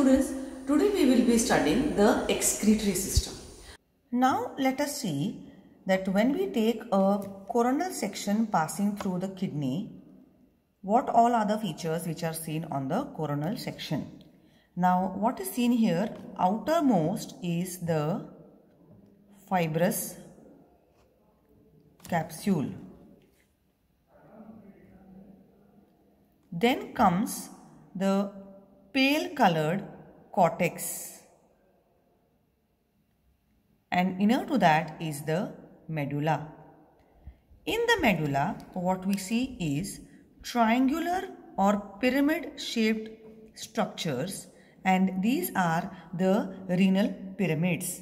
students, today we will be studying the excretory system. Now let us see that when we take a coronal section passing through the kidney, what all are the features which are seen on the coronal section. Now what is seen here, outermost is the fibrous capsule. Then comes the pale colored cortex, and inner to that is the medulla. In the medulla, what we see is triangular or pyramid shaped structures, and these are the renal pyramids.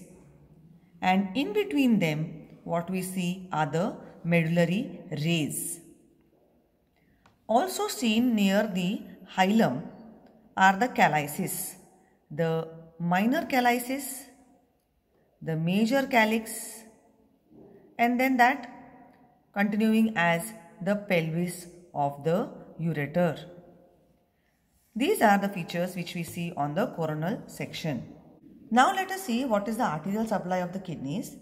And in between them, what we see are the medullary rays. Also seen near the hilum are the calyces, the minor calyces, the major calyx, and then that continuing as the pelvis of the ureter. These are the features which we see on the coronal section. Now let us see what is the arterial supply of the kidneys.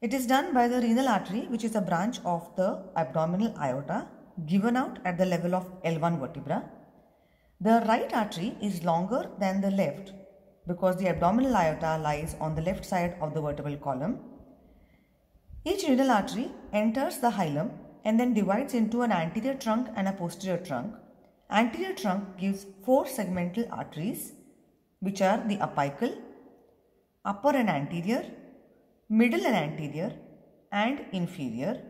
It is done by the renal artery, which is a branch of the abdominal aorta given out at the level of L1 vertebra. The right artery is longer than the left because the abdominal aorta lies on the left side of the vertebral column. Each renal artery enters the hilum and then divides into an anterior trunk and a posterior trunk. Anterior trunk gives 4 segmental arteries, which are the apical, upper and anterior, middle and anterior, and inferior,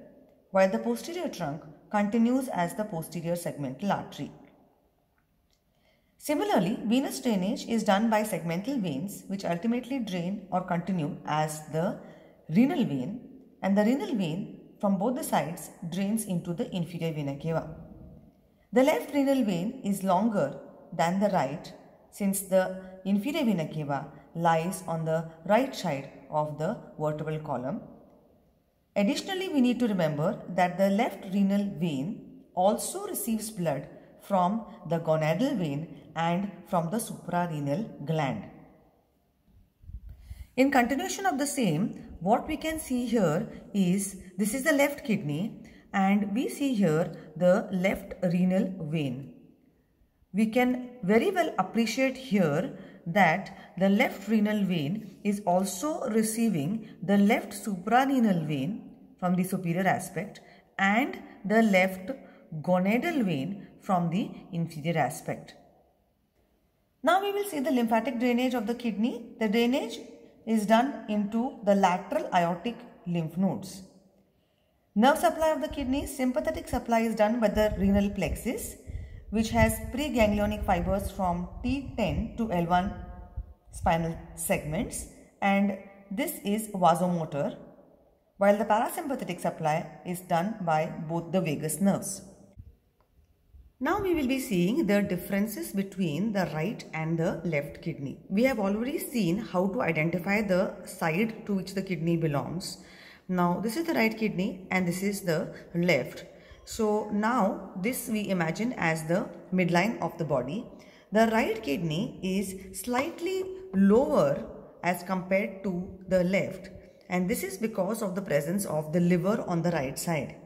while the posterior trunk continues as the posterior segmental artery. Similarly, venous drainage is done by segmental veins which ultimately drain or continue as the renal vein, and the renal vein from both the sides drains into the inferior vena cava. The left renal vein is longer than the right since the inferior vena cava lies on the right side of the vertebral column. Additionally, we need to remember that the left renal vein also receives blood from the gonadal vein and from the suprarenal gland. In continuation of the same, what we can see here is this is the left kidney, and we see here the left renal vein. We can very well appreciate here that the left renal vein is also receiving the left suprarenal vein from the superior aspect and the left gonadal vein from the inferior aspect. Now we will see the lymphatic drainage of the kidney. The drainage is done into the lateral aortic lymph nodes. Nerve supply of the kidney, sympathetic supply is done by the renal plexus, which has preganglionic fibers from T10 to L1 spinal segments, and this is vasomotor, while the parasympathetic supply is done by both the vagus nerves. Now we will be seeing the differences between the right and the left kidney. We have already seen how to identify the side to which the kidney belongs. Now this is the right kidney and this is the left. So now this we imagine as the midline of the body. The right kidney is slightly lower as compared to the left, and this is because of the presence of the liver on the right side.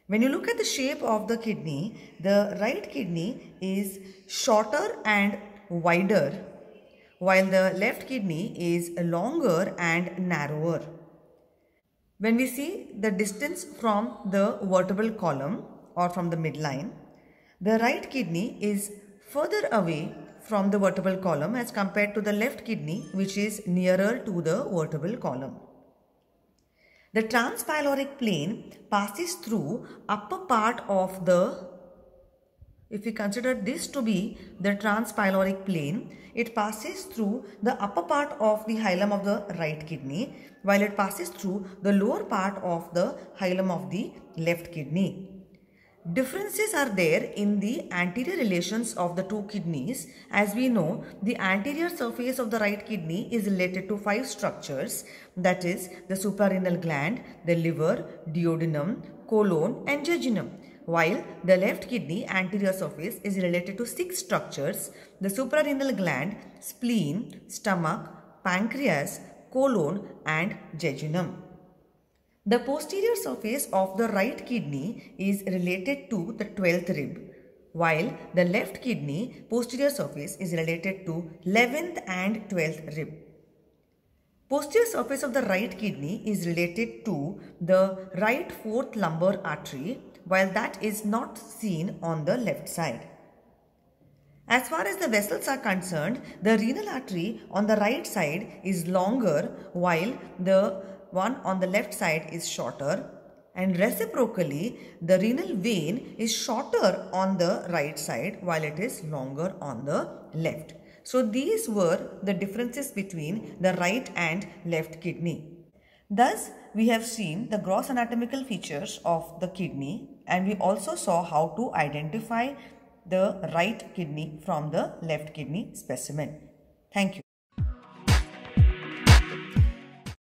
When you look at the shape of the kidney, the right kidney is shorter and wider, while the left kidney is longer and narrower. When we see the distance from the vertebral column or from the midline, the right kidney is further away from the vertebral column as compared to the left kidney, which is nearer to the vertebral column. The transpyloric plane passes through upper part of the, if we consider this to be the transpyloric plane, it passes through the upper part of the hilum of the right kidney, while it passes through the lower part of the hilum of the left kidney. Differences are there in the anterior relations of the two kidneys. As we know, the anterior surface of the right kidney is related to 5 structures, that is the suprarenal gland, the liver, duodenum, colon and jejunum, while the left kidney anterior surface is related to 6 structures: the suprarenal gland, spleen, stomach, pancreas, colon and jejunum. The posterior surface of the right kidney is related to the 12th rib, while the left kidney posterior surface is related to 11th and 12th rib. Posterior surface of the right kidney is related to the right 4th lumbar artery, while that is not seen on the left side. As far as the vessels are concerned, the renal artery on the right side is longer, while the one on the left side is shorter, and reciprocally the renal vein is shorter on the right side while it is longer on the left. So these were the differences between the right and left kidney. Thus, we have seen the gross anatomical features of the kidney, and we also saw how to identify the right kidney from the left kidney specimen. Thank you.